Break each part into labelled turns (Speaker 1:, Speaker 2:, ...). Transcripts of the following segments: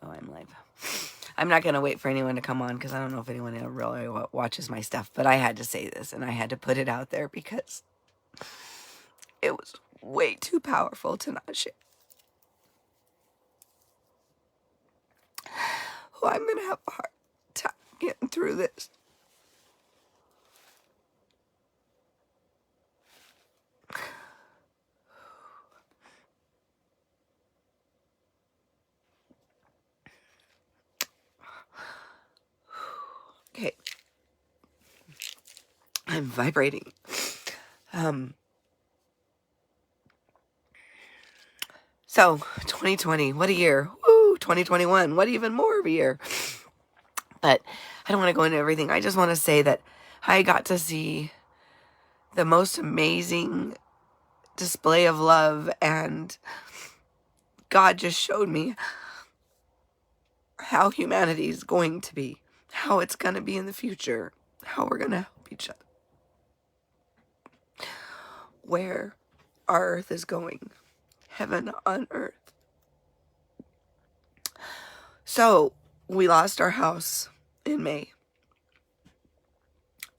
Speaker 1: Oh, I'm live. I'm not going to wait for anyone to come on because I don't know if anyone really watches my stuff, but I had to say this and I had to put it out there because it was way too powerful to not share. Oh, I'm going to have a hard time getting through this. Okay. I'm vibrating. So 2020, what a year. Woo, 2021, what even more of a year. But I don't want to go into everything. I just want to say that I got to see the most amazing display of love, and God just showed me how humanity is going to be, how it's going to be in the future, how we're going to help each other, where our earth is going, heaven on earth. So we lost our house in May,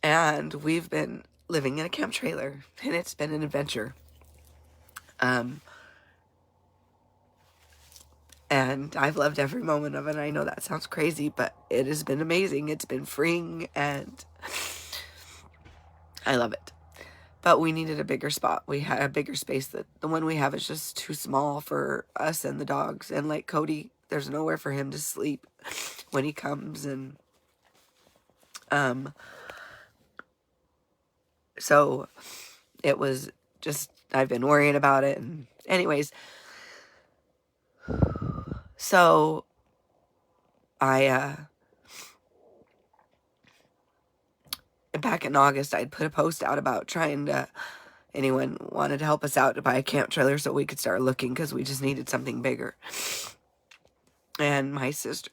Speaker 1: and we've been living in a camp trailer, and it's been an adventure. And I've loved every moment of it. I know that sounds crazy, but it has been amazing. It's been freeing, and I love it. But we needed a bigger spot. We had a bigger space. That the one we have is just too small for us and the dogs. And like Cody, there's nowhere for him to sleep when he comes. And so it was just, I've been worrying about it. And anyways, so back in August, I'd put a post out about trying to, anyone wanted to help us out to buy a camp trailer so we could start looking, because we just needed something bigger. And my sister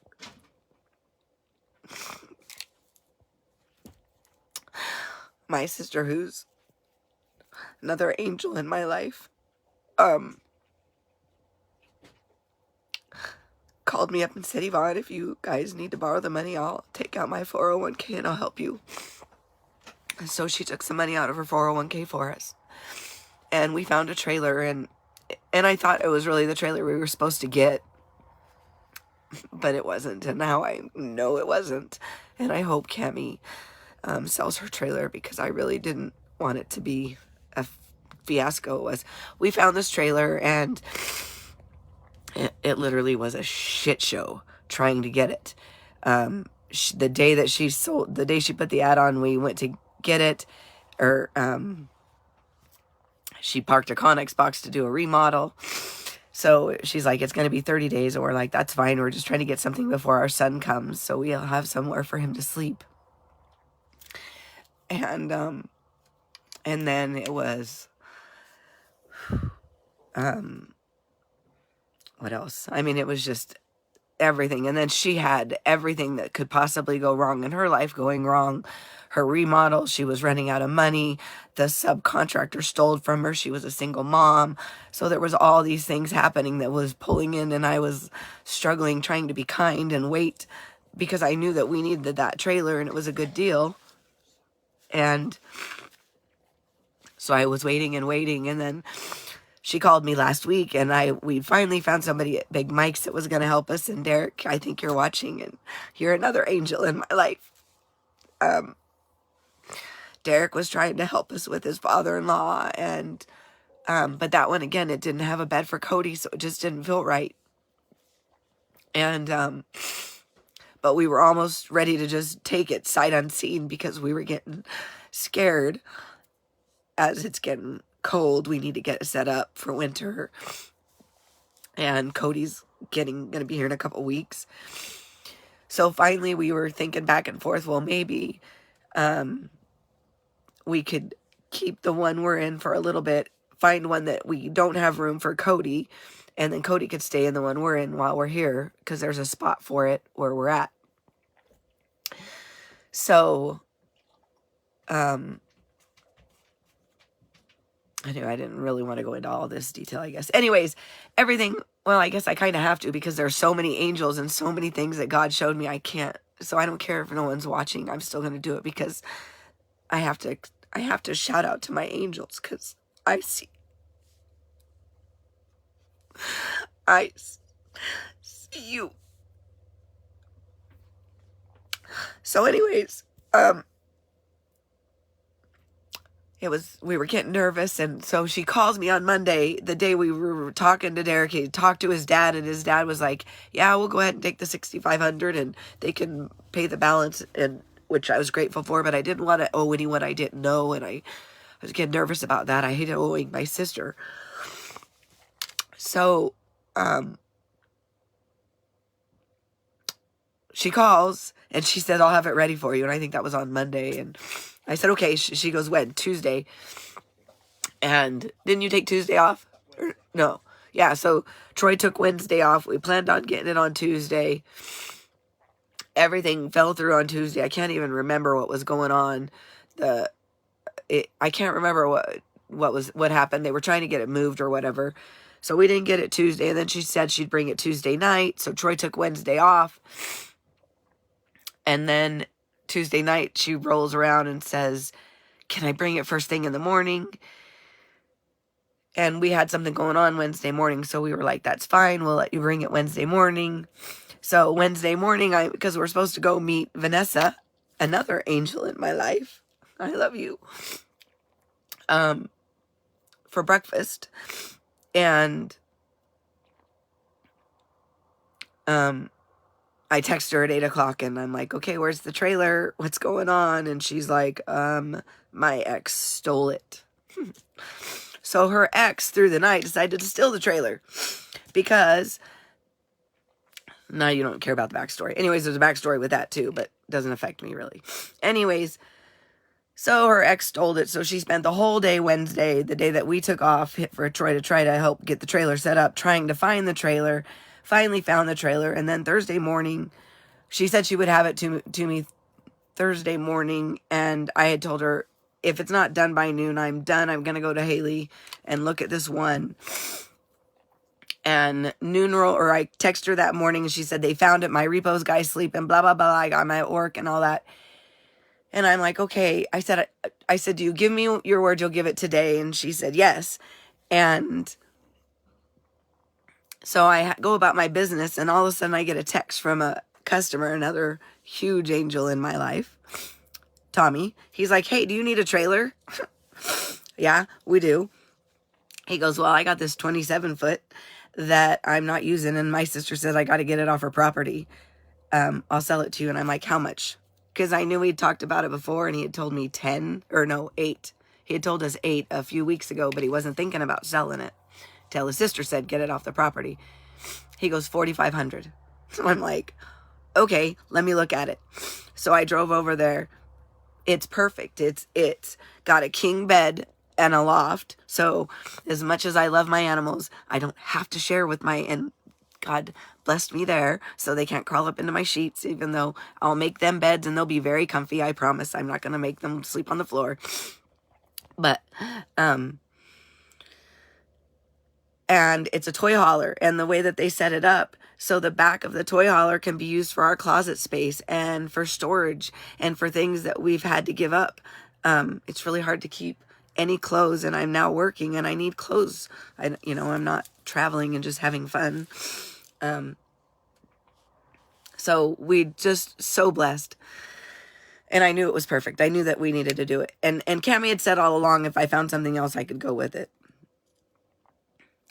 Speaker 1: who's another angel in my life, called me up and said, Yvonne, if you guys need to borrow the money, I'll take out my 401k and I'll help you. So she took some money out of her 401k for us. And we found a trailer, and I thought it was really the trailer we were supposed to get, but it wasn't. And now I know it wasn't. And I hope Cammie sells her trailer, because I really didn't want it to be a fiasco. We found this trailer, and it literally was a shit show trying to get it. The day she put the ad on, we went to get it, or she parked a Connex box to do a remodel. So she's like, it's going to be 30 days. And we're like, that's fine. We're just trying to get something before our son comes, so we'll have somewhere for him to sleep. And then it was, what else? I mean, it was just everything. And then she had everything that could possibly go wrong in her life going wrong. Her remodel, she was running out of money. The subcontractor stole from her. She was a single mom. So there was all these things happening that was pulling in, and I was struggling, trying to be kind and wait, because I knew that we needed that trailer and it was a good deal. And so I was waiting and waiting, and then she called me last week, and we finally found somebody at Big Mike's that was going to help us. And Derek, I think you're watching, and you're another angel in my life. Derek was trying to help us with his father-in-law, and but that one, again, it didn't have a bed for Cody, so it just didn't feel right. And but we were almost ready to just take it sight unseen, because we were getting scared. As it's getting cold, we need to get it set up for winter, and Cody's going to be here in a couple weeks. So finally we were thinking back and forth, well, maybe we could keep the one we're in for a little bit, find one that we don't have room for Cody, and then Cody could stay in the one we're in while we're here, because there's a spot for it where we're at. So Anyway, I didn't really want to go into all this detail, I guess. Anyways, everything, well, I guess I kind of have to because there are so many angels and so many things that God showed me I can't. So I don't care if no one's watching. I'm still going to do it because I have to shout out to my angels because I see you. So anyways, we were getting nervous, and so she calls me on Monday, the day we were talking to Derek. He talked to his dad, and his dad was like, yeah, we'll go ahead and take the $6,500 and they can pay the balance, and which I was grateful for, but I didn't want to owe anyone I didn't know, and I was getting nervous about that. I hated owing my sister. So she calls and she said, I'll have it ready for you. And I think that was on Monday. And I said, okay. She goes, when? Tuesday. And didn't you take Tuesday off? No. Yeah, so Troy took Wednesday off. We planned on getting it on Tuesday. Everything fell through on Tuesday. I can't even remember what was going on. I can't remember what happened. They were trying to get it moved or whatever. So we didn't get it Tuesday. And then she said she'd bring it Tuesday night. So Troy took Wednesday off. And then Tuesday night, she rolls around and says, can I bring it first thing in the morning? And we had something going on Wednesday morning. So we were like, that's fine. We'll let you bring it Wednesday morning. So Wednesday morning, because we're supposed to go meet Vanessa, another angel in my life. I love you. For breakfast. And I text her at 8 o'clock and I'm like, okay, where's the trailer? What's going on? And she's like, my ex stole it. So her ex through the night decided to steal the trailer because now you don't care about the backstory. Anyways, there's a backstory with that too, but it doesn't affect me really. Anyways, so her ex stole it. So she spent the whole day Wednesday, the day that we took off for Troy to try to help get the trailer set up, trying to find the trailer. Finally found the trailer, and then Thursday morning, she said she would have it to me Thursday morning, and I had told her, if it's not done by noon, I'm done. I'm going to go to Haley and look at this one. And I texted her that morning, and she said, they found it, my repo's guy sleeping, blah, blah, blah, I got my work and all that. And I'm like, okay. I said, do you give me your word you'll give it today? And she said, yes. And so I go about my business, and all of a sudden I get a text from a customer, another huge angel in my life, Tommy. He's like, hey, do you need a trailer? Yeah, we do. He goes, well, I got this 27-foot that I'm not using, and my sister says I got to get it off her property. I'll sell it to you. And I'm like, how much? Because I knew we'd talked about it before, and he had told me 8. He had told us 8 a few weeks ago, but he wasn't thinking about selling it. Till his sister said, get it off the property. He goes, $4,500. So I'm like, okay, let me look at it. So I drove over there. It's perfect. It's got a king bed and a loft. So as much as I love my animals, I don't have to share with and God blessed me there, so they can't crawl up into my sheets, even though I'll make them beds and they'll be very comfy. I promise. I'm not going to make them sleep on the floor. But, and it's a toy hauler, and the way that they set it up, so the back of the toy hauler can be used for our closet space and for storage and for things that we've had to give up. It's really hard to keep any clothes, and I'm now working and I need clothes. I'm not traveling and just having fun. So we just so blessed. And I knew it was perfect. I knew that we needed to do it. And Cammie had said all along, if I found something else, I could go with it.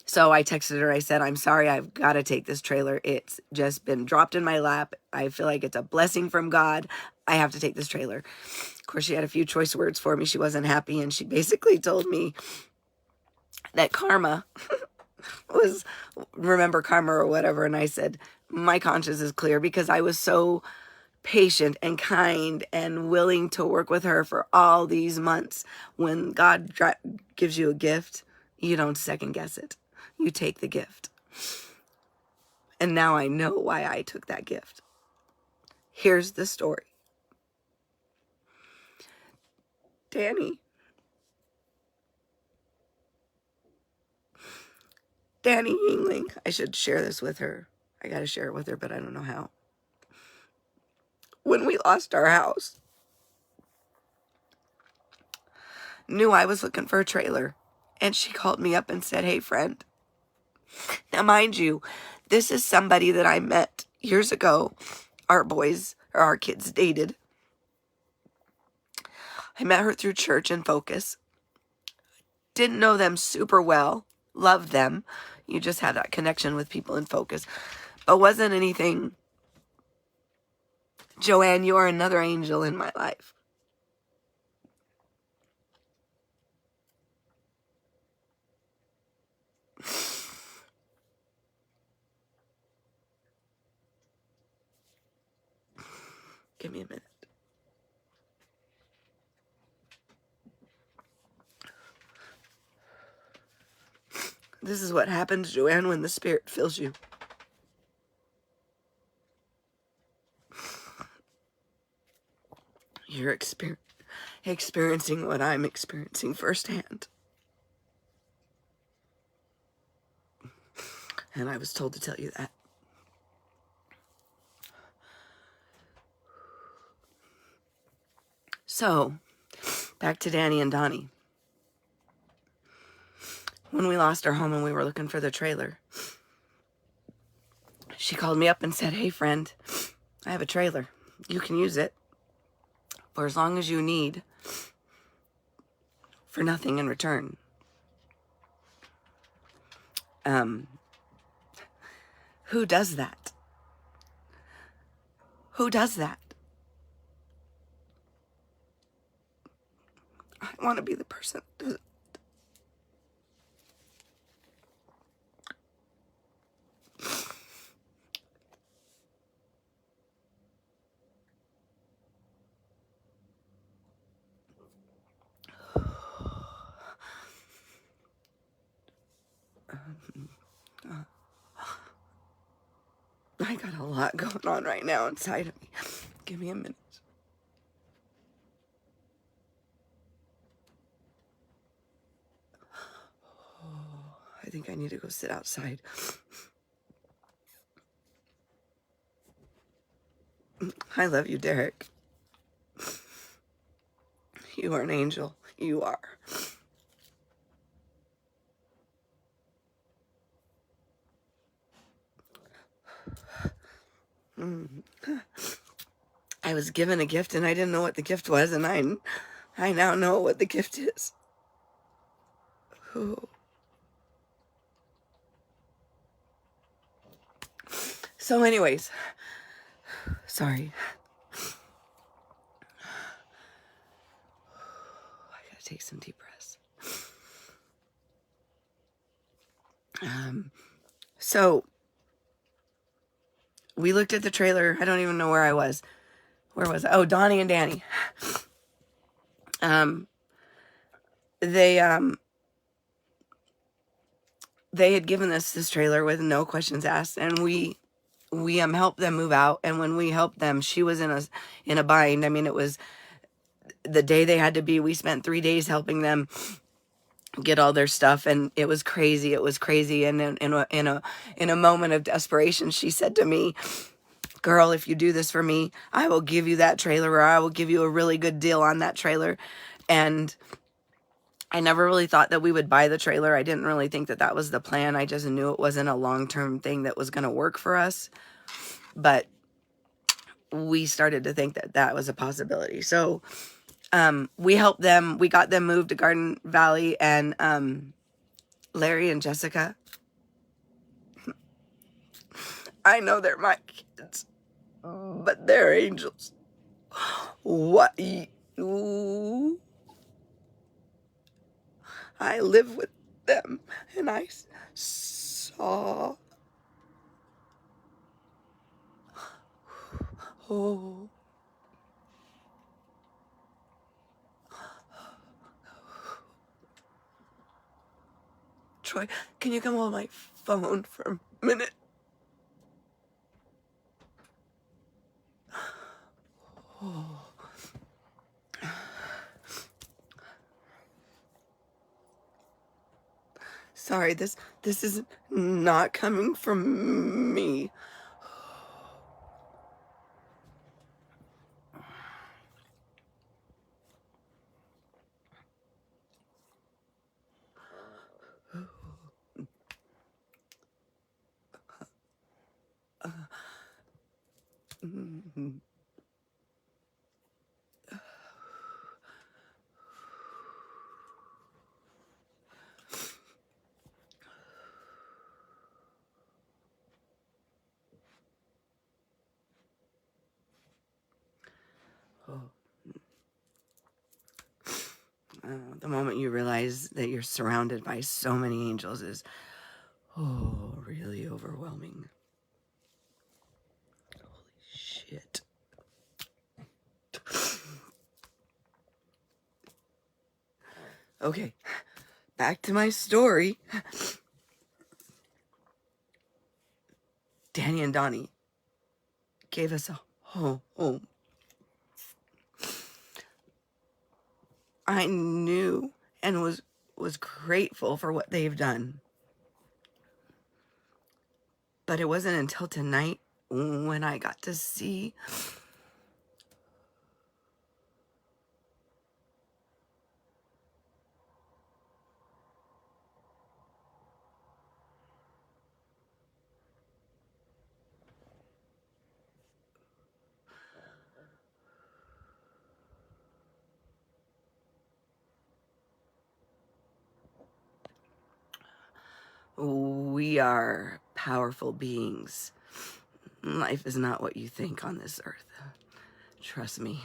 Speaker 1: So I texted her. I said, I'm sorry, I've got to take this trailer. It's just been dropped in my lap. I feel like it's a blessing from God. I have to take this trailer. Of course, she had a few choice words for me. She wasn't happy. And she basically told me that karma was, remember karma or whatever. And I said, my conscience is clear, because I was so patient and kind and willing to work with her for all these months. When God gives you a gift, you don't second guess it. You take the gift. And now I know why I took that gift. Here's the story. Danny Danny Yingling. I should share this with her. I gotta share it with her, but I don't know how. When we lost our house, knew I was looking for a trailer, and she called me up and said, hey, friend. Now, mind you, this is somebody that I met years ago. Our kids dated. I met her through church and Focus. Didn't know them super well. Loved them. You just have that connection with people in Focus. But wasn't anything. Joanne, you are another angel in my life. Give me a minute. This is what happens, Joanne, when the Spirit fills you. You're experiencing what I'm experiencing firsthand. And I was told to tell you that. So, back to Danny and Donnie. When we lost our home and we were looking for the trailer, she called me up and said, hey, friend, I have a trailer. You can use it for as long as you need for nothing in return. Who does that? Who does that? I want to be the person that does it. I got a lot going on right now inside of me. Give me a minute. Oh, I think I need to go sit outside. I love you, Derek. You are an angel. You are. I was given a gift and I didn't know what the gift was, and I now know what the gift is. Oh. So anyways, sorry. I gotta take some deep breaths. So we looked at the trailer. I don't even know where I was. Where was I? Oh, Donnie and Danny. They had given us this trailer with no questions asked, and we helped them move out. And when we helped them, she was in a bind. I mean, it was the day they had to be. We spent 3 days helping them get all their stuff, and it was crazy. It was crazy. And in a moment of desperation, she said to me, girl, if you do this for me, I will give you that trailer, or I will give you a really good deal on that trailer. And I never really thought that we would buy the trailer. I didn't really think that that was the plan. I just knew it wasn't a long-term thing that was going to work for us. But we started to think that that was a possibility. So we helped them. We got them moved to Garden Valley, and Larry and Jessica, I know they're my kids, but they're angels. What? Ooh. I live with them, and I saw. Oh. Troy, can you come on my phone for a minute? Oh. sorry, this is not coming from me. The moment you realize that you're surrounded by so many angels is, really overwhelming. Holy shit. Okay, back to my story. Danny and Donnie gave us a home. I knew and was grateful for what they've done. But it wasn't until tonight when I got to see we are powerful beings. Life is not what you think on this earth. Trust me.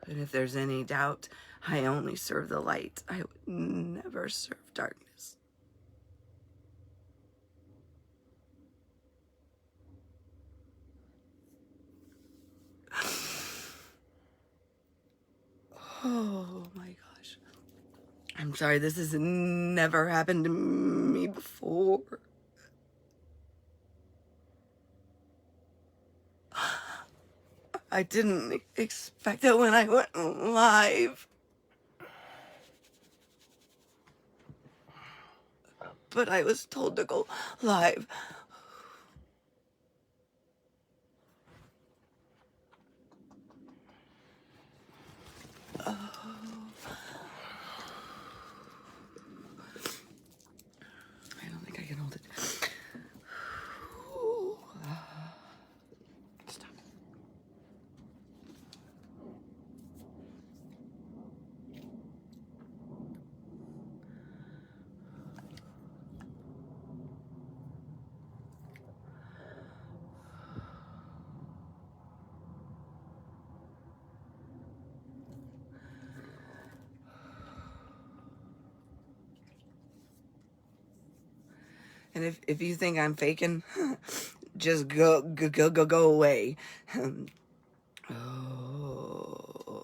Speaker 1: And if there's any doubt, I only serve the light. I would never serve darkness. Oh my gosh. I'm sorry, this has never happened to me before. I didn't expect it when I went live. But I was told to go live. I don't think I can hold it. Stop. And if you think I'm faking, just go away. Oh.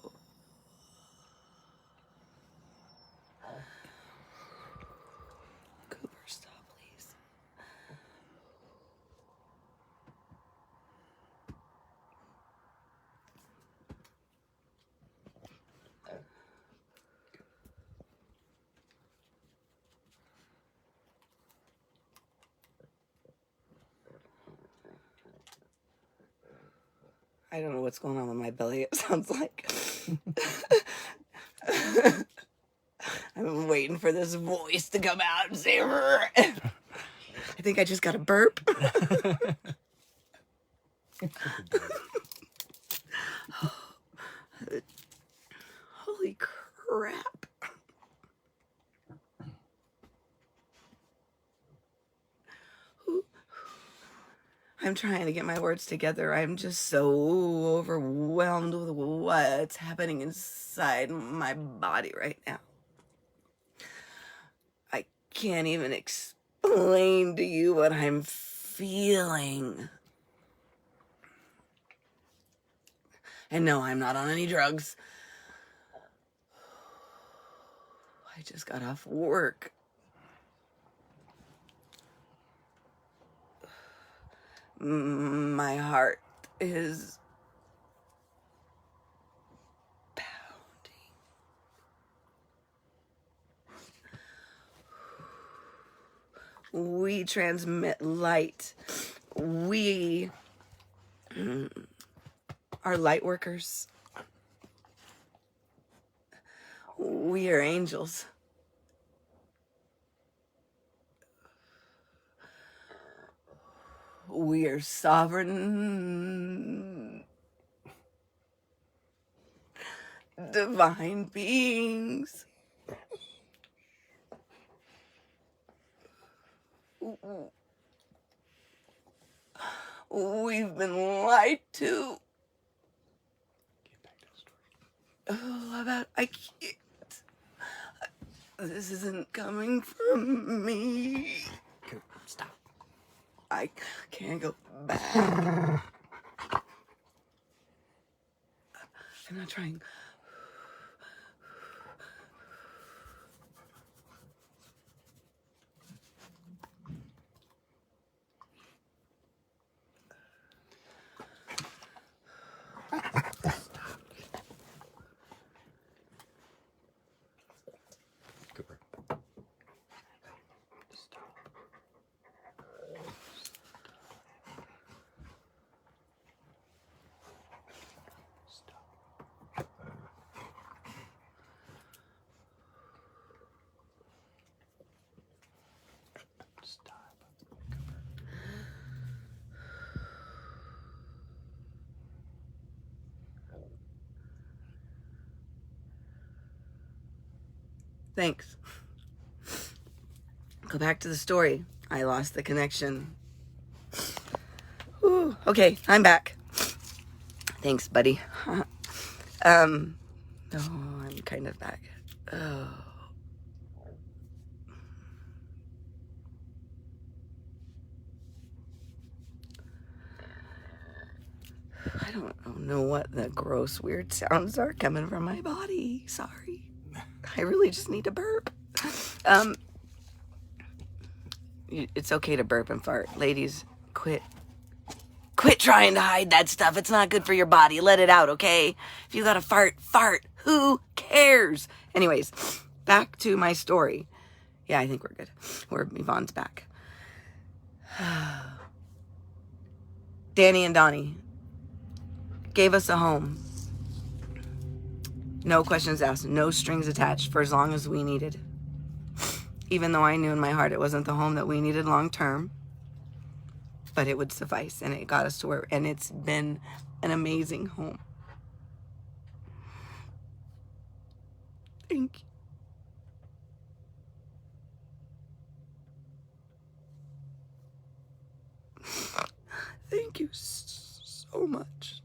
Speaker 1: Cooper, stop, please. I don't know what's going on with my belly. It sounds like I'm waiting for this voice to come out and say, I think I just got a burp. Holy crap. I'm trying to get my words together. I'm just so overwhelmed with what's happening inside my body right now. I can't even explain to you what I'm feeling. And no, I'm not on any drugs. I just got off work. My heart is pounding. We transmit light. We are light workers. We are angels. We are sovereign, divine beings. We've been lied to. Oh, I can't. This isn't coming from me.
Speaker 2: Stop.
Speaker 1: I can't go back. I'm not trying.
Speaker 2: Cooper.
Speaker 1: Thanks. Go back to the story. I lost the connection. Ooh, okay, I'm back. Thanks, buddy. Oh, I'm kind of back. Oh. I don't know what the gross, weird sounds are coming from my body. Sorry. I really just need to burp. It's okay to burp and fart. Ladies, quit trying to hide that stuff. It's not good for your body. Let it out, okay? If you gotta fart, fart. Who cares? Anyways, back to my story. Yeah, I think we're good. Yvonne's back. Danny and Donnie gave us a home. No questions asked, no strings attached for as long as we needed. Even though I knew in my heart it wasn't the home that we needed long term, but it would suffice, and it got us to where, and it's been an amazing home. Thank you. Thank you so much.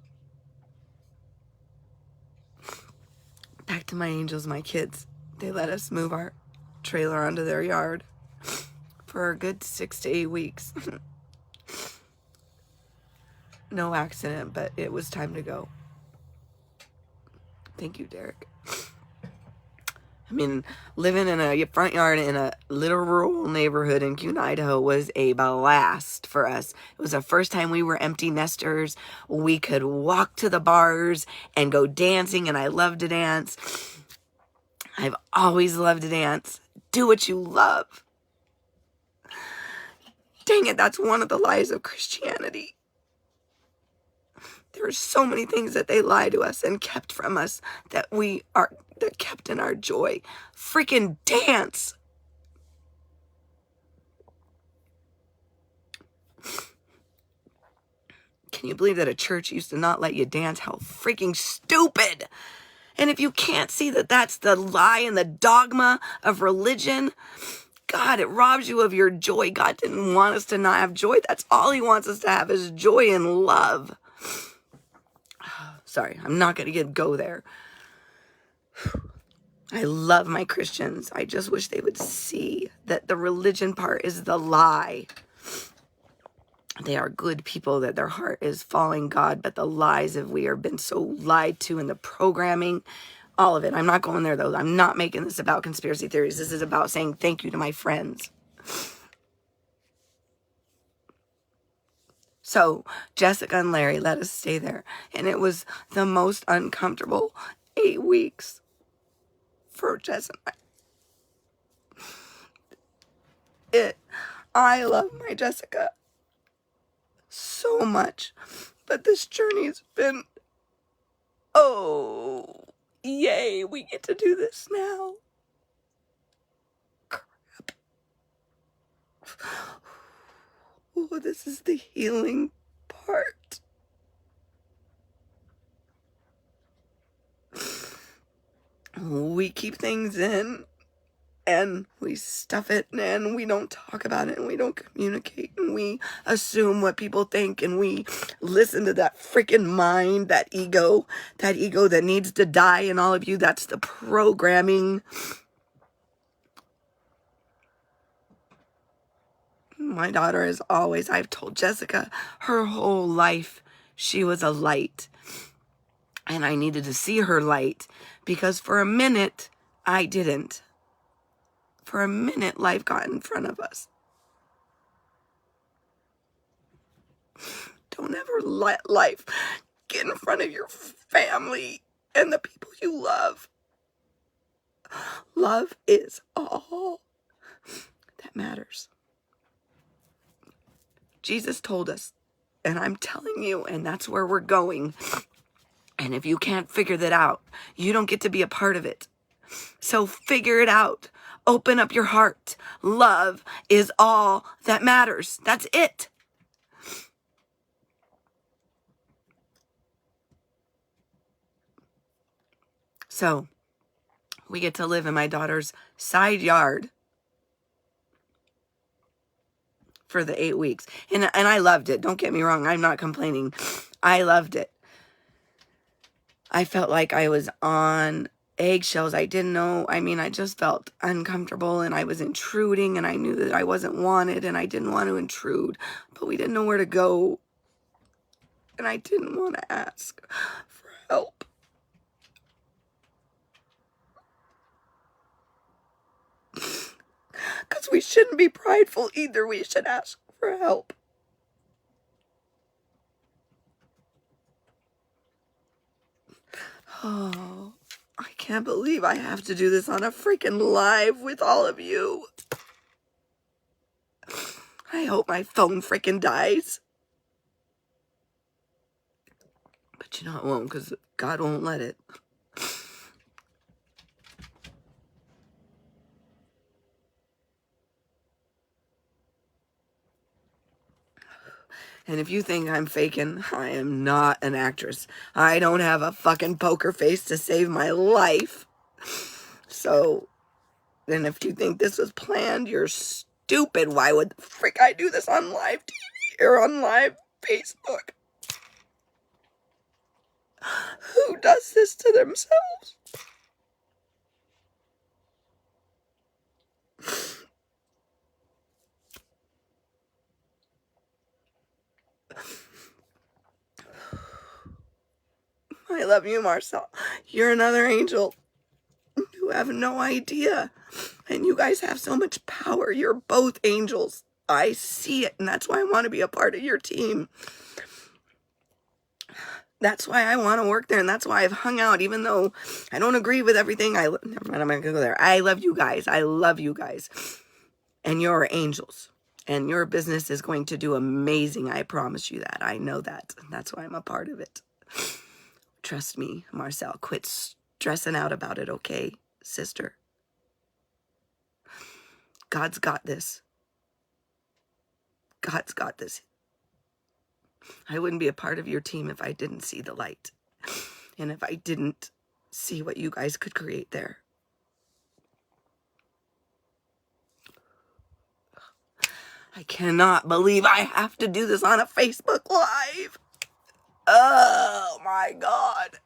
Speaker 1: Back to my angels, my kids. They let us move our trailer onto their yard for a good 6 to 8 weeks. No accident, but it was time to go. Thank you, Derek. I mean, living in a front yard in a little rural neighborhood in Kuhn, Idaho was a blast for us. It was the first time we were empty nesters. We could walk to the bars and go dancing, and I loved to dance. I've always loved to dance. Do what you love. Dang it, that's one of the lies of Christianity. There are so many things that they lie to us and kept from us that kept in our joy. Freaking dance. Can you believe that a church used to not let you dance? How freaking stupid. And if you can't see that that's the lie and the dogma of religion, God, it robs you of your joy. God didn't want us to not have joy. That's all he wants us to have is joy and love. Sorry, I'm not going to go there. I love my Christians. I just wish they would see that the religion part is the lie. They are good people, that their heart is following God, but the lies of we are been so lied to in the programming, all of it. I'm not going there, though. I'm not making this about conspiracy theories. This is about saying thank you to my friends. So Jessica and Larry let us stay there. And it was the most uncomfortable 8 weeks for Jess and I. I love my Jessica so much. But this journey's been, oh, yay, we get to do this now. Crap. Oh, this is the healing part. We keep things in and we stuff it and we don't talk about it and we don't communicate and we assume what people think and we listen to that freaking mind, that ego that needs to die in all of you. That's the programming. My daughter is always, I've told Jessica her whole life she was a light. And I needed to see her light because for a minute I didn't. For a minute life got in front of us. Don't ever let life get in front of your family and the people you love. Love is all that matters. Jesus told us, and I'm telling you, and that's where we're going. And if you can't figure that out, you don't get to be a part of it. So figure it out. Open up your heart. Love is all that matters. That's it. So we get to live in my daughter's side yard for the 8 weeks. And I loved it. Don't get me wrong. I'm not complaining. I loved it. I felt like I was on eggshells. I didn't know. I mean, I just felt uncomfortable and I was intruding and I knew that I wasn't wanted and I didn't want to intrude, but we didn't know where to go. And I didn't want to ask for help. Because we shouldn't be prideful either. We should ask for help. Oh, I can't believe I have to do this on a freaking live with all of you. I hope my phone freaking dies. But you know it won't, because God won't let it. And if you think I'm faking, I am not an actress. I don't have a fucking poker face to save my life. So, then if you think this was planned, you're stupid. Why would the frick I do this on live TV or on live Facebook? Who does this to themselves? I love you, Marcel. You're another angel. You have no idea. And you guys have so much power. You're both angels. I see it, and that's why I want to be a part of your team. That's why I want to work there, and that's why I've hung out, even though I don't agree with everything. Never mind, I'm not going to go there. I love you guys. I love you guys. And you're angels. And your business is going to do amazing. I promise you that. I know that. That's why I'm a part of it. Trust me, Marcel. Quit stressing out about it, okay, sister? God's got this. God's got this. I wouldn't be a part of your team if I didn't see the light. And if I didn't see what you guys could create there. I cannot believe I have to do this on a Facebook Live. Oh my God.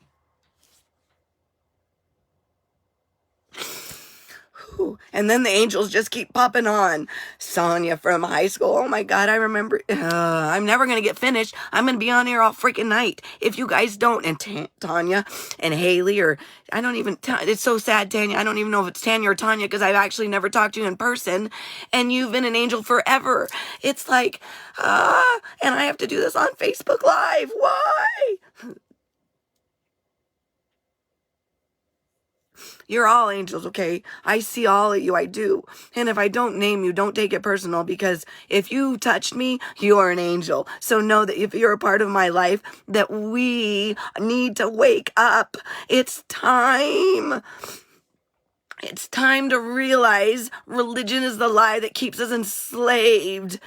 Speaker 1: And then the angels just keep popping on. Sonia from high school. Oh my God, I remember. I'm never going to get finished. I'm going to be on here all freaking night. If you guys don't. And Tanya and Haley, or I don't even, it's so sad, Tanya. I don't even know if it's Tanya or Tanya because I've actually never talked to you in person. And you've been an angel forever. It's like, and I have to do this on Facebook Live. Why? You're all angels, okay? I see all of you, I do. And if I don't name you, don't take it personal, because if you touched me, you're an angel. So know that if you're a part of my life, that we need to wake up. It's time. It's time to realize religion is the lie that keeps us enslaved.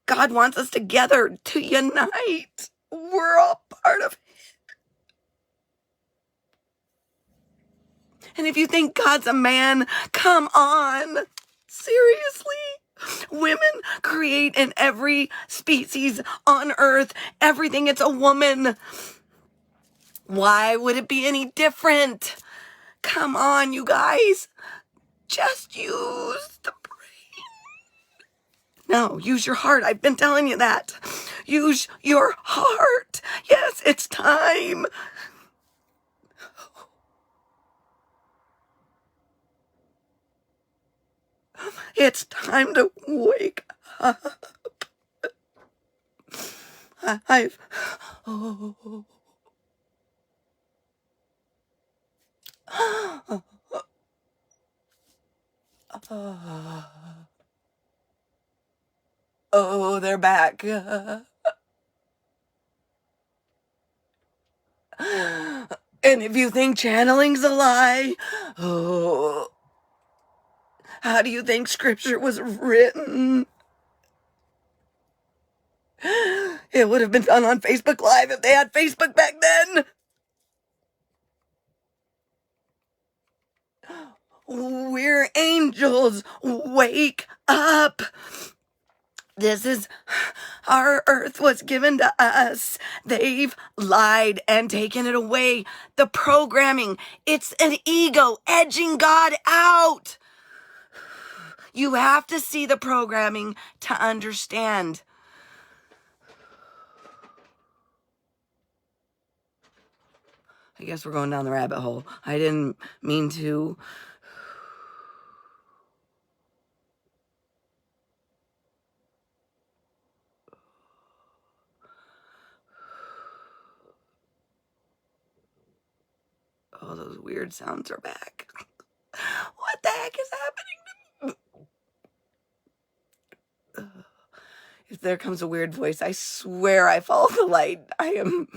Speaker 1: God wants us together to unite. We're all part of it. And if you think God's a man, come on. Seriously? Women create in every species on earth. Everything, it's a woman. Why would it be any different? Come on, you guys. Just use the brain. No, use your heart. I've been telling you that. Use your heart. Yes, it's time. It's time to wake up. Oh. Oh, they're back. And if you think channeling's a lie, oh, how do you think scripture was written? It would have been done on Facebook Live if they had Facebook back then. We're angels. Wake up. This is, our earth was given to us. They've lied and taken it away. The programming, it's an ego edging God out. You have to see the programming to understand. I guess we're going down the rabbit hole. I didn't mean to. Oh, those weird sounds are back. What the heck is happening to me? If there comes a weird voice, I swear I follow the light. I am...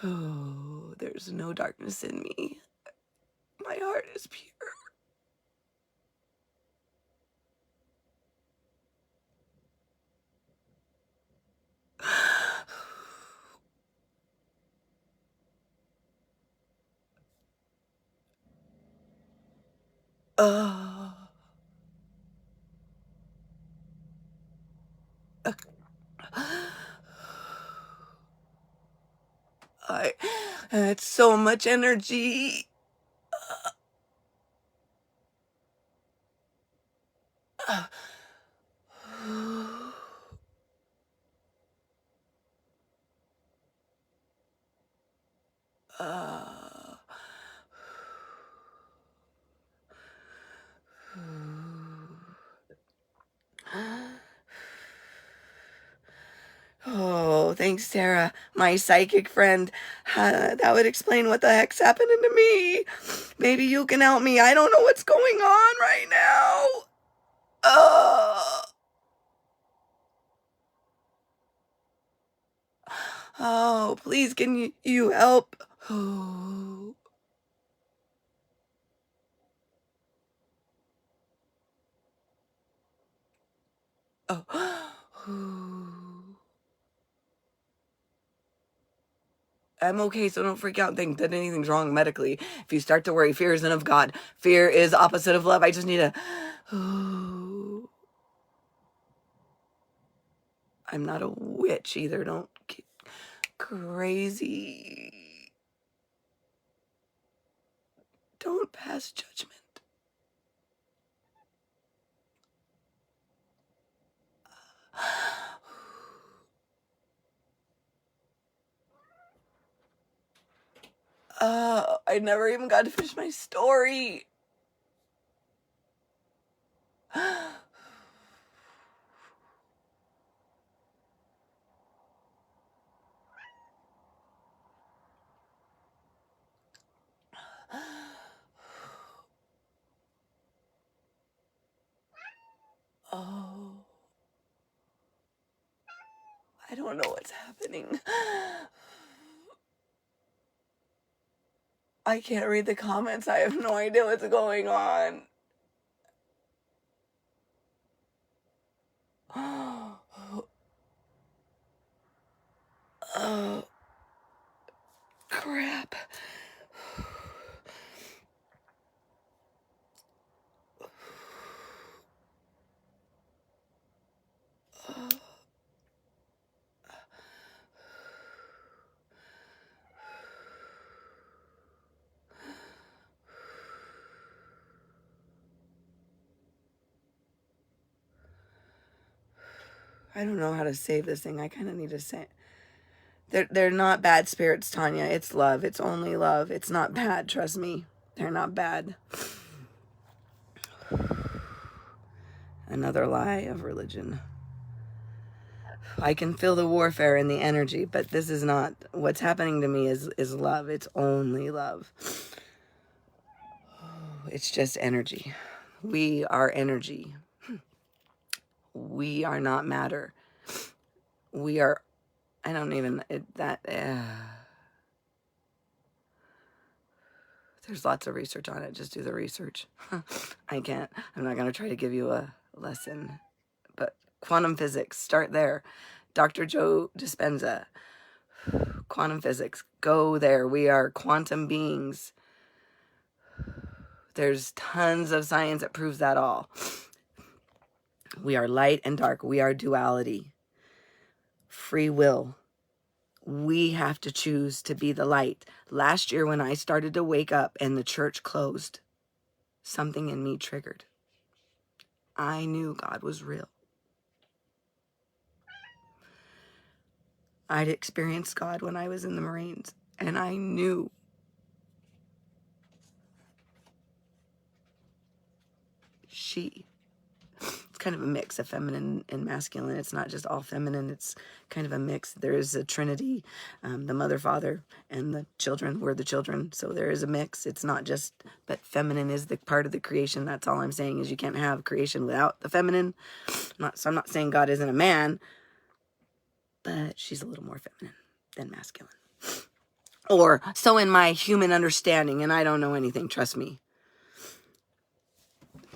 Speaker 1: Oh, there's no darkness in me. My heart is pure. It's so much energy. Oh, thanks, Sarah, my psychic friend. That would explain what the heck's happening to me. Maybe you can help me. I don't know what's going on right now. Oh, please, can you help? Oh. I'm okay, so don't freak out and think that anything's wrong medically. If you start to worry, fear isn't of God. Fear is opposite of love. I just need to... I'm not a witch either. Don't get crazy. Don't pass judgment. I never even got to finish my story. Oh, I don't know what's happening. I can't read the comments. I have no idea what's going on. Oh, crap. I don't know how to save this thing. I kind of need to say they're not bad spirits, Tanya. It's love. It's only love. It's not bad. Trust me. They're not bad. Another lie of religion. I can feel the warfare and the energy, but this is not what's happening to me is love. It's only love. It's just energy. We are energy. We are not matter. We are, I don't even, there's lots of research on it. Just do the research. I can't, I'm not going to try to give you a lesson. But quantum physics, start there. Dr. Joe Dispenza, quantum physics, go there. We are quantum beings. There's tons of science that proves that all. We are light and dark. We are duality. Free will. We have to choose to be the light. Last year when I started to wake up and the church closed, something in me triggered. I knew God was real. I'd experienced God when I was in the Marines, and I knew it's kind of a mix of feminine and masculine. It's not just all feminine. It's kind of a mix. There is a trinity, the mother, father, and the children. We're the children. So there is a mix. It's not just, but feminine is the part of the creation. That's all I'm saying is you can't have creation without the feminine. So I'm not saying God isn't a man, but she's a little more feminine than masculine. Or so in my human understanding, and I don't know anything, trust me.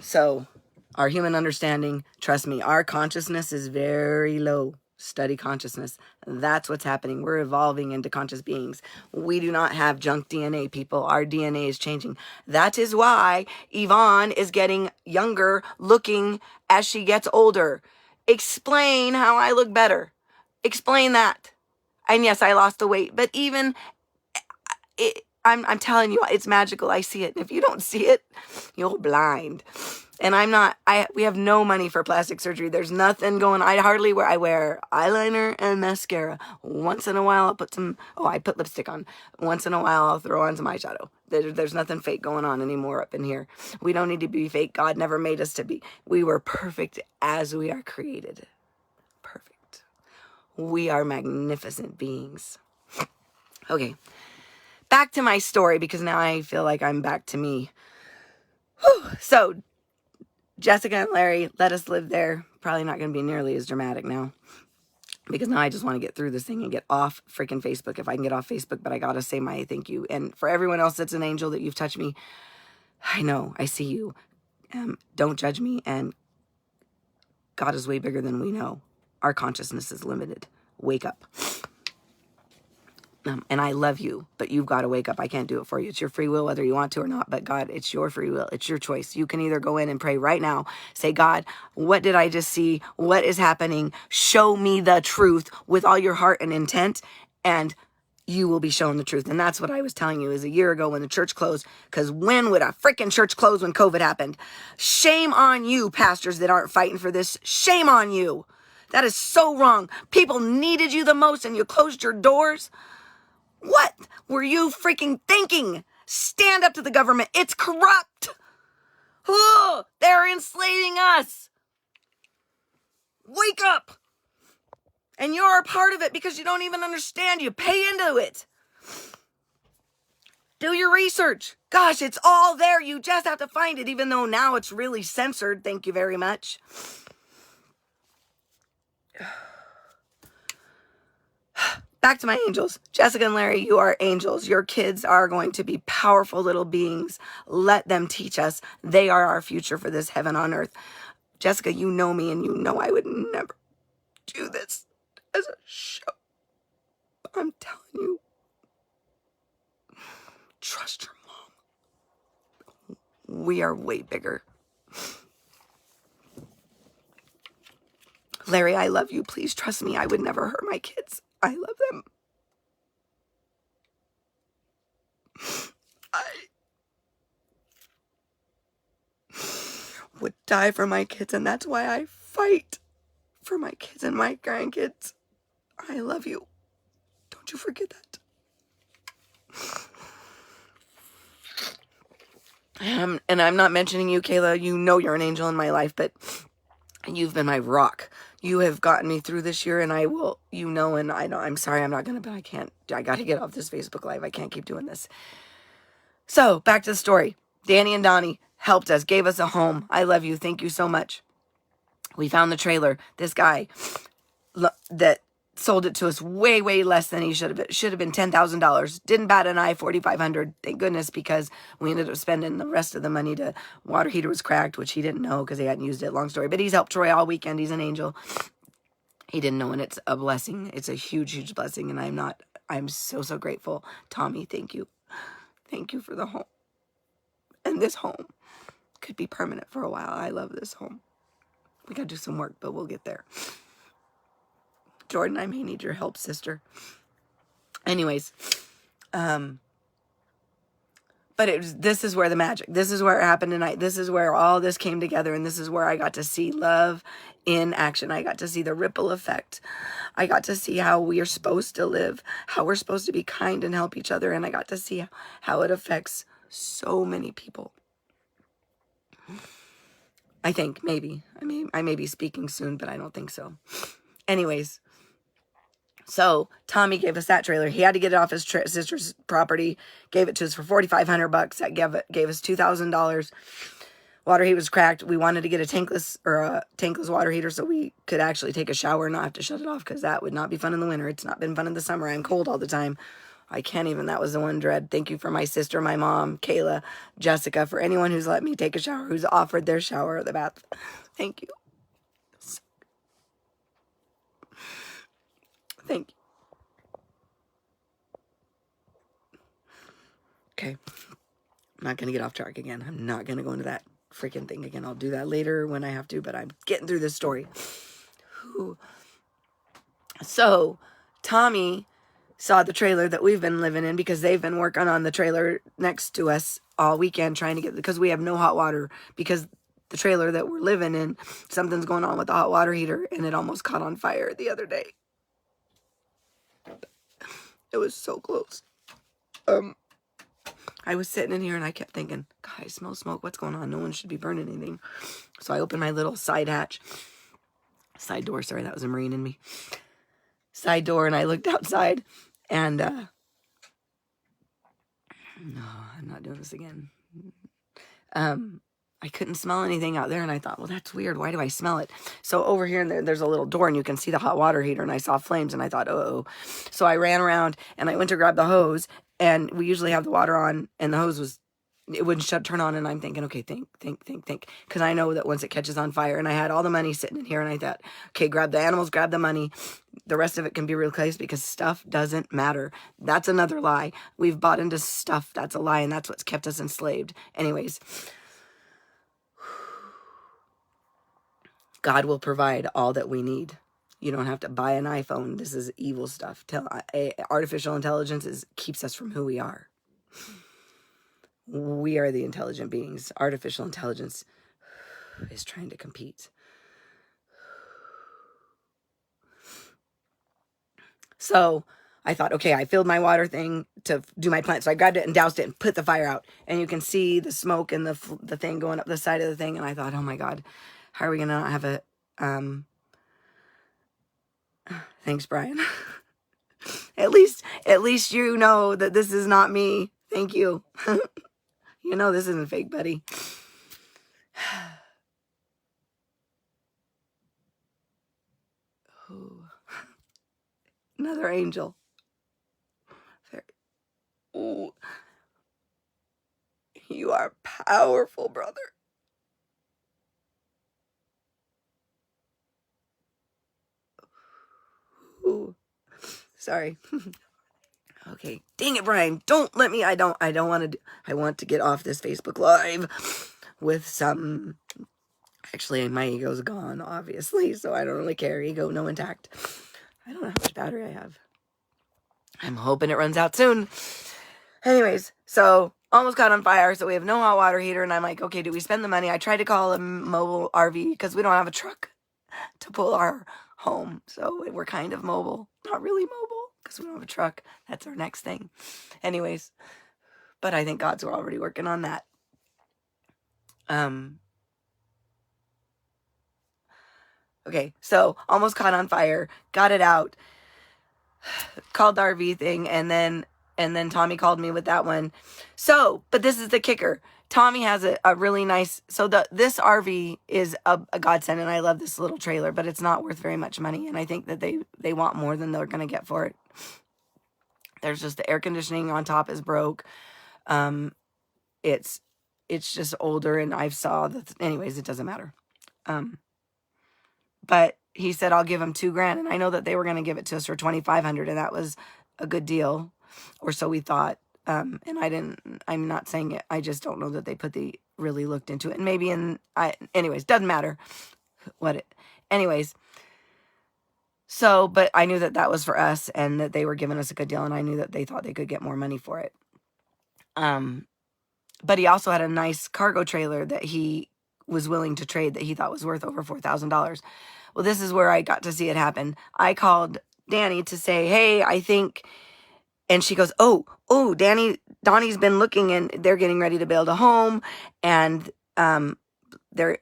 Speaker 1: So our human understanding, trust me, our consciousness is very low. Study consciousness. That's what's happening. We're evolving into conscious beings. We do not have junk DNA, people. Our DNA is changing. That is why Yvonne is getting younger looking as she gets older. Explain how I look better. Explain that. And yes, I lost the weight, but even I'm telling you, it's magical. I see it. And if you don't see it, you're blind. And we have no money for plastic surgery. There's nothing going. I wear eyeliner and mascara. Once in a while, I'll put I put lipstick on. Once in a while, I'll throw on some eyeshadow. There's nothing fake going on anymore up in here. We don't need to be fake. God never made us to be. We were perfect as we are created. Perfect. We are magnificent beings. Okay. Back to my story, because now I feel like I'm back to me. Whew. So, Jessica and Larry, let us live there. Probably not going to be nearly as dramatic now, because now I just want to get through this thing and get off freaking Facebook if I can get off Facebook, but I got to say my thank you. And for everyone else that's an angel that you've touched me, I know, I see you. Don't judge me, and God is way bigger than we know. Our consciousness is limited. Wake up. And I love you, but you've got to wake up. I can't do it for you. It's your free will, whether you want to or not. But God, it's your free will. It's your choice. You can either go in and pray right now. Say, God, what did I just see? What is happening? Show me the truth with all your heart and intent, and you will be shown the truth. And that's what I was telling you is a year ago when the church closed. Because when would a freaking church close when COVID happened? Shame on you, pastors that aren't fighting for this. Shame on you. That is so wrong. People needed you the most, and you closed your doors. What were you freaking thinking? Stand up to the government. It's corrupt. Oh, they're enslaving us. Wake up. And you're a part of it because you don't even understand. You pay into it. Do your research. Gosh, it's all there. You just have to find it, even though now it's really censored. Thank you very much. Back to my angels. Jessica and Larry, you are angels. Your kids are going to be powerful little beings. Let them teach us. They are our future for this heaven on earth. Jessica, you know me and you know I would never do this as a show. I'm telling you. Trust your mom. We are way bigger. Larry, I love you. Please trust me. I would never hurt my kids. I love them. I would die for my kids, and that's why I fight for my kids and my grandkids. I love you. Don't you forget that. And I'm not mentioning you, Kayla. You know you're an angel in my life, but you've been my rock. You have gotten me through this year, and I will, you know, and I know, I'm sorry, I'm not going to, but I can't, I got to get off this Facebook Live. I can't keep doing this. So, back to the story. Danny and Donnie helped us, gave us a home. I love you. Thank you so much. We found the trailer. This guy that sold it to us way, way less than he should have. It should have been $10,000. Didn't bat an eye, $4,500. Thank goodness, because we ended up spending the rest of the money to water heater was cracked, which he didn't know because he hadn't used it. Long story. But he's helped Troy all weekend. He's an angel. He didn't know, and it's a blessing. It's a huge, huge blessing, and I'm so, so grateful. Tommy, thank you. Thank you for the home. And this home could be permanent for a while. I love this home. We got to do some work, but we'll get there. Jordan, I may need your help, sister. Anyways, but this is where the magic, this is where it happened tonight. This is where all this came together, and this is where I got to see love in action. I got to see the ripple effect. I got to see how we are supposed to live, how we're supposed to be kind and help each other, and I got to see how it affects so many people. I think, maybe. I may be speaking soon, but I don't think so. Anyways, so Tommy gave us that trailer. He had to get it off his sister's property. Gave it to us for $4,500. That gave us $2,000. Water heater was cracked. We wanted to get a tankless water heater so we could actually take a shower and not have to shut it off, because that would not be fun in the winter. It's not been fun in the summer. I'm cold all the time. I can't even. That was the one dread. Thank you for my sister, my mom, Kayla, Jessica, for anyone who's let me take a shower, who's offered their shower at the bath. Thank you. Thank you. Okay. I'm not going to get off track again. I'm not going to go into that freaking thing again. I'll do that later when I have to, but I'm getting through this story. So, Tommy saw the trailer that we've been living in, because they've been working on the trailer next to us all weekend trying to get, because we have no hot water, because the trailer that we're living in, something's going on with the hot water heater, and it almost caught on fire the other day. It was so close. I was sitting in here and I kept thinking, God, I smell smoke. What's going on? No one should be burning anything. So I opened my little side door. Sorry, that was a Marine in me. Side door, and I looked outside, and no, I'm not doing this again. I couldn't smell anything out there, and I thought, well, that's weird. Why do I smell it? So over here, there's a little door, and you can see the hot water heater, and I saw flames, and I thought, uh-oh. So I ran around, and I went to grab the hose, and we usually have the water on, and the hose it wouldn't turn on, and I'm thinking, okay, think, because I know that once it catches on fire, and I had all the money sitting in here, and I thought, okay, grab the animals, grab the money, the rest of it can be replaced, because stuff doesn't matter. That's another lie. We've bought into stuff. That's a lie, and that's what's kept us enslaved. Anyways, God will provide all that we need. You don't have to buy an iPhone. This is evil stuff. Artificial intelligence keeps us from who we are. We are the intelligent beings. Artificial intelligence is trying to compete. So I thought, okay, I filled my water thing to do my plant. So I grabbed it and doused it and put the fire out. And you can see the smoke and the thing going up the side of the thing. And I thought, oh my God, how are we going to not have a, thanks, Brian. At least you know that this is not me. Thank you. You know this isn't fake, buddy. Ooh. Another angel. Ooh. You are powerful, brother. Ooh. Sorry. Okay. Dang it, Brian. Don't let me. I don't want to. I want to get off this Facebook Live with some. Actually, my ego's gone, obviously, so I don't really care. Ego, no intact. I don't know how much battery I have. I'm hoping it runs out soon. Anyways, so almost caught on fire, so we have no hot water heater, and I'm like, okay, do we spend the money? I tried to call a mobile RV because we don't have a truck to pull our home, so we're kind of mobile. Not really mobile because we don't have a truck. That's our next thing. Anyways, but I think God's already working on that. Okay, so almost caught on fire, got it out, called the RV thing, and then Tommy called me with that one. So, but this is the kicker. Tommy has a really nice, so this RV is a godsend, and I love this little trailer, but it's not worth very much money, and I think that they want more than they're going to get for it. There's just the air conditioning on top is broke. It's just older, and I've saw anyways, it doesn't matter. But he said, I'll give him $2,000. And I know that they were going to give it to us for $2,500. And that was a good deal. Or so we thought. And I'm not saying it. I just don't know that they really looked into it. And maybe anyways, doesn't matter anyways. So, but I knew that was for us and that they were giving us a good deal. And I knew that they thought they could get more money for it. But he also had a nice cargo trailer that he was willing to trade that he thought was worth over $4,000. Well, this is where I got to see it happen. I called Danny to say, hey, I think, and she goes, oh, Donnie's been looking and they're getting ready to build a home and,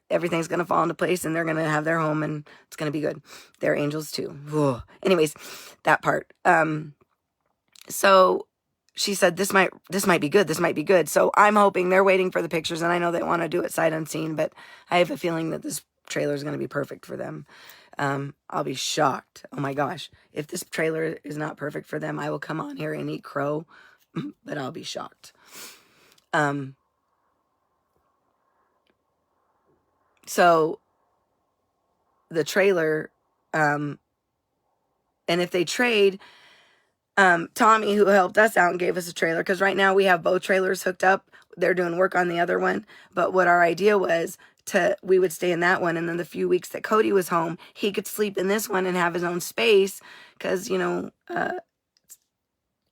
Speaker 1: everything's going to fall into place and they're going to have their home and it's going to be good. They're angels too. Whoa. Anyways, that part. So she said, this might be good. This might be good. So I'm hoping they're waiting for the pictures and I know they want to do it sight unseen, but I have a feeling that this trailer is going to be perfect for them. I'll be shocked. Oh my gosh. If this trailer is not perfect for them, I will come on here and eat crow, but I'll be shocked. So the trailer, and if they trade, Tommy, who helped us out and gave us a trailer, because right now we have both trailers hooked up. They're doing work on the other one. But what our idea was, we would stay in that one, and then the few weeks that Cody was home, he could sleep in this one and have his own space, because,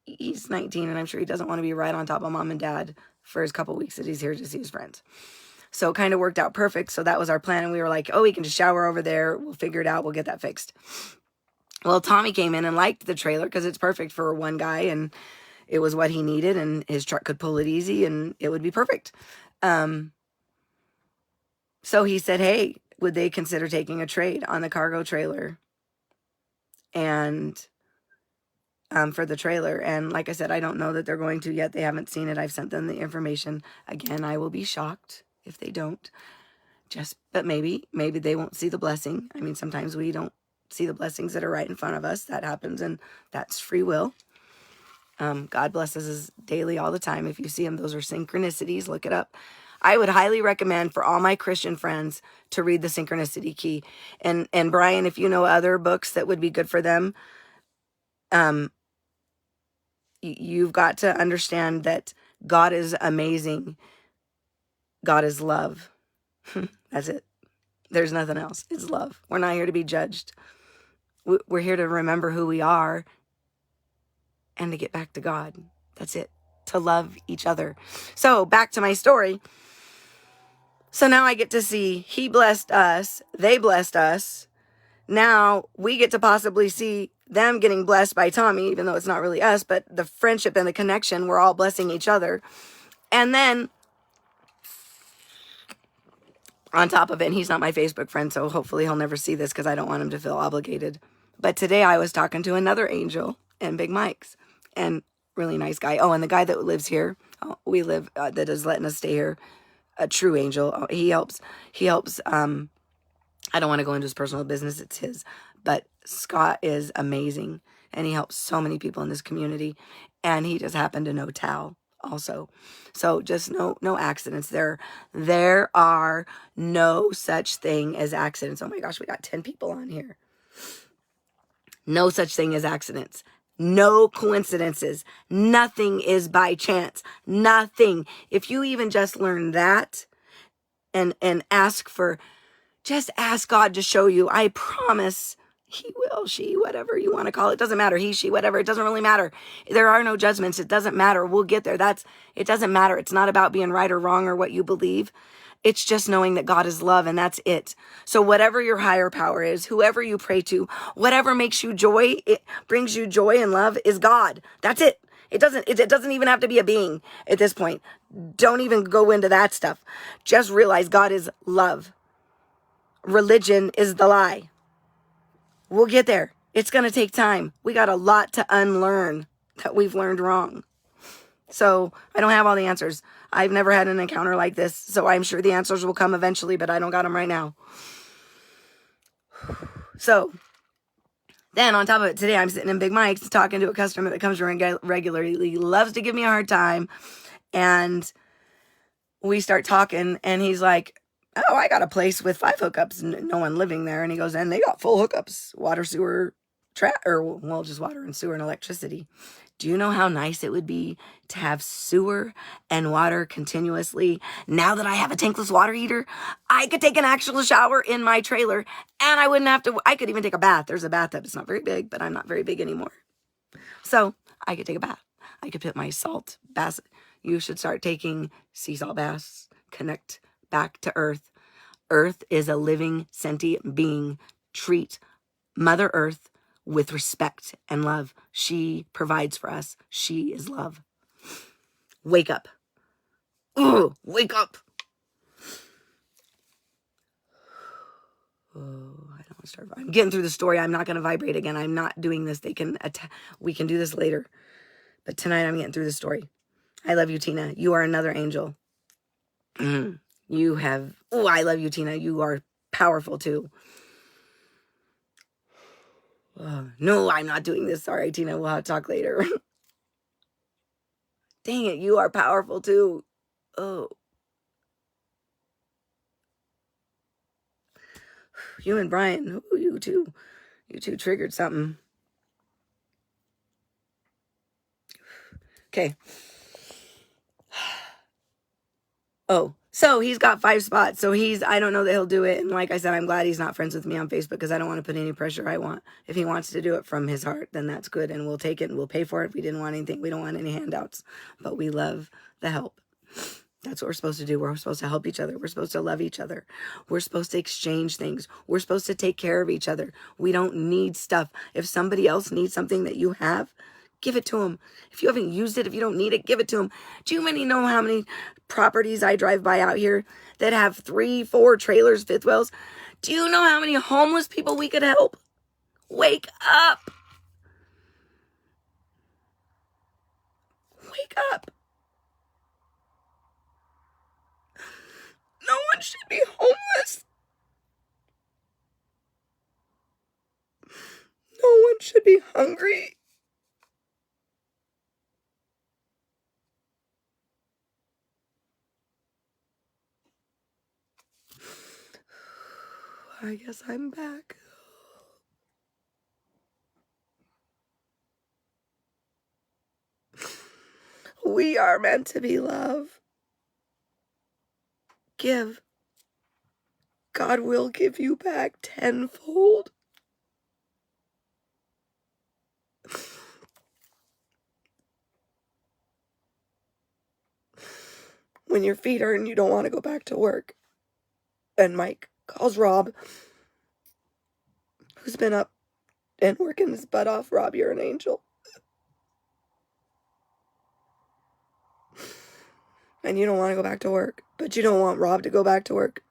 Speaker 1: he's 19, and I'm sure he doesn't want to be right on top of mom and dad for his couple weeks that he's here to see his friends. So it kind of worked out perfect. So that was our plan, and we were like, oh, we can just shower over there. We'll figure it out. We'll get that fixed. Well, Tommy came in and liked the trailer because it's perfect for one guy, and it was what he needed, and his truck could pull it easy, and it would be perfect. So he said, hey, would they consider taking a trade on the cargo trailer and for the trailer? And like I said, I don't know that they're going to yet. They haven't seen it. I've sent them the information. Again, I will be shocked if they don't. But maybe they won't see the blessing. I mean, sometimes we don't see the blessings that are right in front of us. That happens, and that's free will. God blesses us daily all the time. If you see them, those are synchronicities. Look it up. I would highly recommend for all my Christian friends to read The Synchronicity Key. And Brian, if you know other books that would be good for them, you've got to understand that God is amazing. God is love. That's it. There's nothing else. It's love. We're not here to be judged. We're here to remember who we are and to get back to God. That's it. To love each other. So back to my story. So now I get to see he blessed us. They blessed us. Now we get to possibly see
Speaker 3: them getting blessed by Tommy, even though it's not really us, but the friendship and the connection, we're all blessing each other. And then on top of it, and he's not my Facebook friend, so hopefully he'll never see this because I don't want him to feel obligated. But today I was talking to another angel in Big Mike's, and really nice guy. Oh, and the guy that lives here, that is letting us stay here, a true angel. He helps, I don't want to go into his personal business, it's his, but Scott is amazing, and he helps so many people in this community, and he just happened to know Tal also. So just no accidents. There are no such thing as accidents. Oh my gosh, we got 10 people on here. No such thing as accidents. No coincidences. Nothing is by chance. Nothing. If you even just learn that and just ask God to show you, I promise he will, she, whatever you want to call it. Doesn't matter. He, she, whatever. It doesn't really matter. There are no judgments. It doesn't matter. We'll get there. It doesn't matter. It's not about being right or wrong or what you believe. It's just knowing that God is love, and that's it. So whatever your higher power is, whoever you pray to, whatever makes you joy, it brings you joy and love is God. That's it. It doesn't even have to be a being at this point. Don't even go into that stuff. Just realize God is love. Religion is the lie. We'll get there. It's going to take time. We got a lot to unlearn that we've learned wrong. So I don't have all the answers. I've never had an encounter like this, so I'm sure the answers will come eventually, but I don't got them right now. So then on top of it, today I'm sitting in Big Mike's talking to a customer that comes regularly, loves to give me a hard time, and we start talking, and he's like, oh, I got a place with 5 hookups, no one living there. And he goes, and they got full hookups, water, sewer, just water and sewer and electricity. Do you know how nice it would be to have sewer and water continuously? Now that I have a tankless water heater, I could take an actual shower in my trailer, and I wouldn't have to, I could even take a bath. There's a bathtub. It's not very big, but I'm not very big anymore. So I could take a bath. I could put my salt bath. You should start taking sea salt baths. Connect back to Earth. Earth is a living, sentient being. Treat Mother Earth with respect and love. She provides for us. She is love. Wake up. Ooh, wake up. Oh, I don't want to start. I'm getting through the story. I'm not going to vibrate again. I'm not doing this. We can do this later. But tonight I'm getting through the story. I love you, Tina. You are another angel. I love you, Tina. You are powerful too. No, I'm not doing this. Sorry, Tina. We'll have to talk later. Dang it, you are powerful too. Oh. You and Brian, you two triggered something. Okay. Oh, so he's got 5 spots. So I don't know that he'll do it. And like I said, I'm glad he's not friends with me on Facebook because I don't want to put any pressure. If he wants to do it from his heart, then that's good. And we'll take it and we'll pay for it. If we didn't want anything, we don't want any handouts, but we love the help. That's what we're supposed to do. We're supposed to help each other. We're supposed to love each other. We're supposed to exchange things. We're supposed to take care of each other. We don't need stuff. If somebody else needs something that you have, give it to them. If you haven't used it, if you don't need it, give it to them. Do you know how many properties I drive by out here that have 3, 4 trailers, fifth wheels? Do you know how many homeless people we could help? Wake up. Wake up. No one should be homeless. No one should be hungry. I guess I'm back. We are meant to be love. Give. God will give you back tenfold. When your feet hurt and you don't want to go back to work, and Mike calls Rob, who's been up
Speaker 1: and working his butt off. Rob, you're an angel. And you don't want to go back to work, but you don't want Rob to go back to work.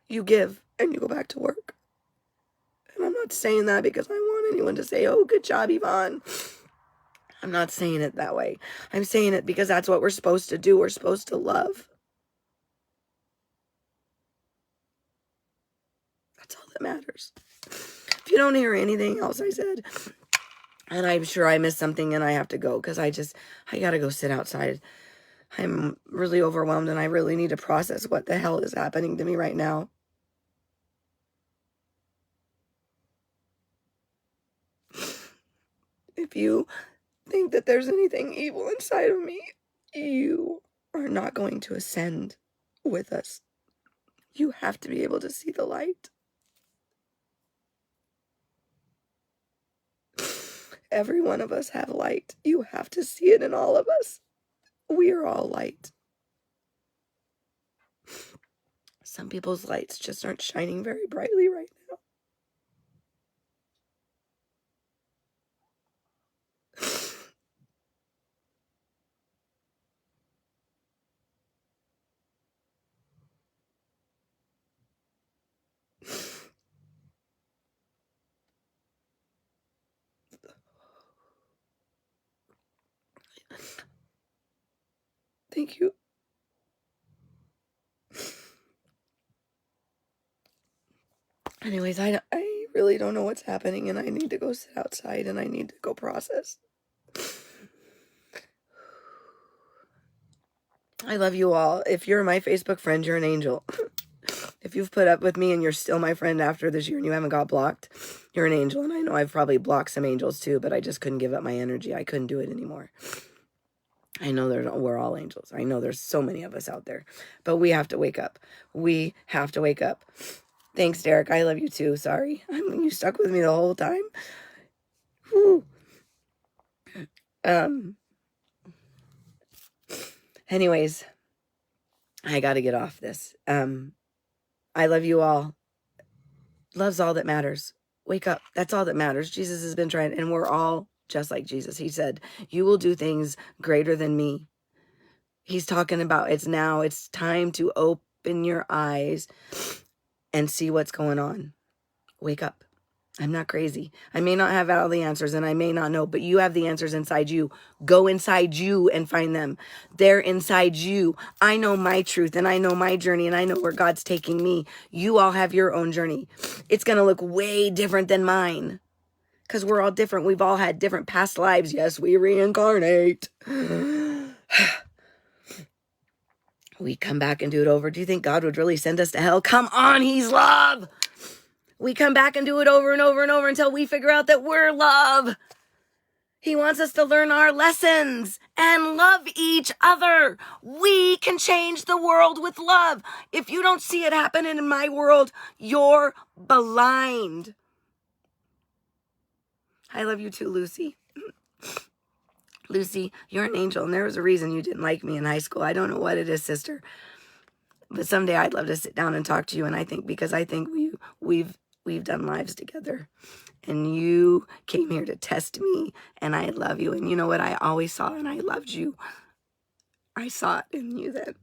Speaker 1: You give and you go back to work. And I'm not saying that because I want anyone to say, oh, good job, Yvonne. I'm not saying it that way. I'm saying it because that's what we're supposed to do. We're supposed to love. That's all that matters. If you don't hear anything else I said, and I'm sure I missed something and I have to go because I got to go sit outside. I'm really overwhelmed and I really need to process what the hell is happening to me right now. If you think that there's anything evil inside of me, you are not going to ascend with us. You have to be able to see the light. Every one of us have light. You have to see it in all of us. We are all light. Some people's lights just aren't shining very brightly right now. Thank you. Anyways, I really don't know what's happening and I need to go sit outside and I need to go process. I love you all. If you're my Facebook friend, you're an angel. If you've put up with me and you're still my friend after this year and you haven't got blocked, you're an angel. And I know I've probably blocked some angels too, but I just couldn't give up my energy. I couldn't do it anymore. I know we're all angels. I know there's so many of us out there, but we have to wake up. We have to wake up. Thanks, Derek. I love you too. Sorry. You stuck with me the whole time. Whew. Anyways, I got to get off this. I love you all. Love's all that matters. Wake up. That's all that matters. Jesus has been trying, and we're all just like Jesus. He said, you will do things greater than me. He's talking about it's time to open your eyes and see what's going on. Wake up. I'm not crazy. I may not have all the answers and I may not know, but you have the answers inside you. Go inside you and find them. They're inside you. I know my truth and I know my journey and I know where God's taking me. You all have your own journey. It's going to look way different than mine because we're all different. We've all had different past lives. Yes, we reincarnate. We come back and do it over. Do you think God would really send us to hell? Come on, he's love. We come back and do it over and over and over until we figure out that we're love. He wants us to learn our lessons and love each other. We can change the world with love. If you don't see it happening in my world, you're blind. I love you too, Lucy. Lucy, you're an angel, and there was a reason you didn't like me in high school. I don't know what it is, sister. But someday I'd love to sit down and talk to you, and I think we've done lives together. And you came here to test me, and I love you. And you know what I always saw, and I loved you. I saw it in you then.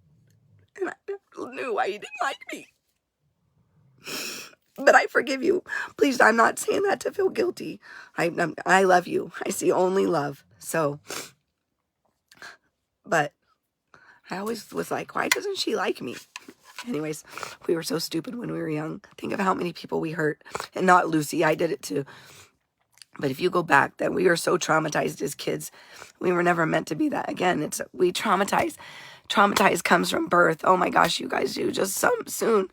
Speaker 1: And I never knew why you didn't like me. But I forgive you. Please, I'm not saying that to feel guilty. I love you. I see only love. So, but I always was like, why doesn't she like me? Anyways, we were so stupid when we were young. Think of how many people we hurt. And not Lucy, I did it too. But if you go back, then we were so traumatized as kids. We were never meant to be that. Again, we traumatize. Traumatized comes from birth. Oh my gosh, you guys do. Just soon.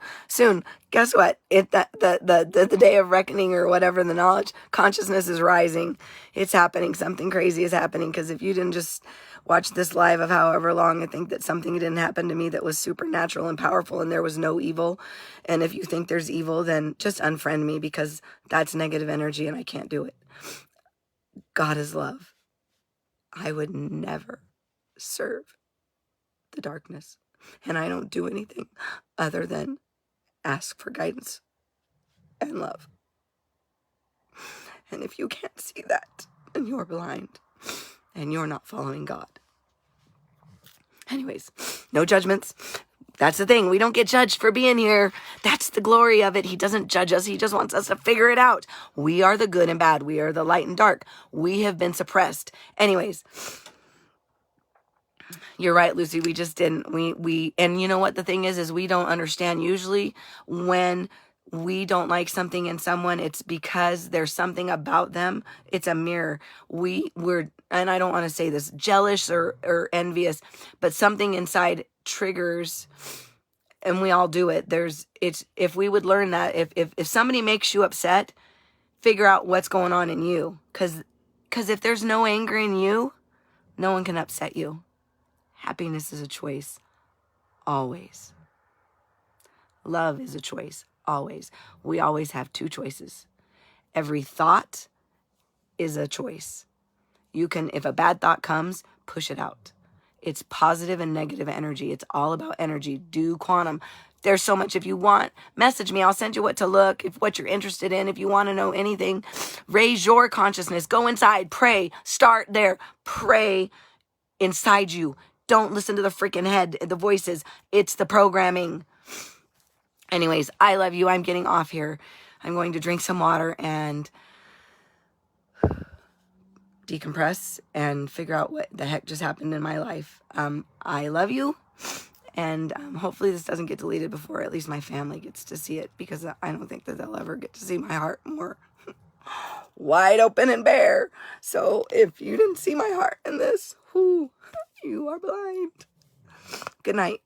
Speaker 1: Guess what? The day of reckoning or whatever, the knowledge, consciousness is rising. It's happening. Something crazy is happening. Because if you didn't just watch this live of however long, I think that something didn't happen to me that was supernatural and powerful and there was no evil. And if you think there's evil, then just unfriend me because that's negative energy and I can't do it. God is love. I would never serve the darkness. And I don't do anything other than ask for guidance and love.
Speaker 3: And if you can't see that, then you're blind and you're not following God. Anyways, no judgments. That's the thing. We don't get judged for being here. That's the glory of it. He doesn't judge us. He just wants us to figure it out. We are the good and bad. We are the light and dark. We have been suppressed. Anyways, you're right, Lucy. We just didn't. And you know what the thing is we don't understand. Usually when we don't like something in someone, it's because there's something about them. It's a mirror. We're, and I don't want to say this, jealous or envious, but something inside triggers, and we all do it. If we would learn that, if somebody makes you upset, figure out what's going on in you. Because if there's no anger in you, no one can upset you. Happiness is a choice. Always. Love is a choice. Always. We always have two choices. Every thought is a choice. You can, if a bad thought comes, push it out. It's positive and negative energy. It's all about energy. Do quantum. There's so much. If you want, message me. I'll send you what to look, what you're interested in. If you want to know anything, raise your consciousness. Go inside. Pray. Start there. Pray inside you. Don't listen to the freaking head, the voices. It's the programming. Anyways, I love you. I'm getting off here. I'm going to drink some water and decompress and figure out what the heck just happened in my life. I love you. And hopefully this doesn't get deleted before at least my family gets to see it, because I don't think that they'll ever get to see my heart more wide open and bare. So if you didn't see my heart in this, you are blind. Good night.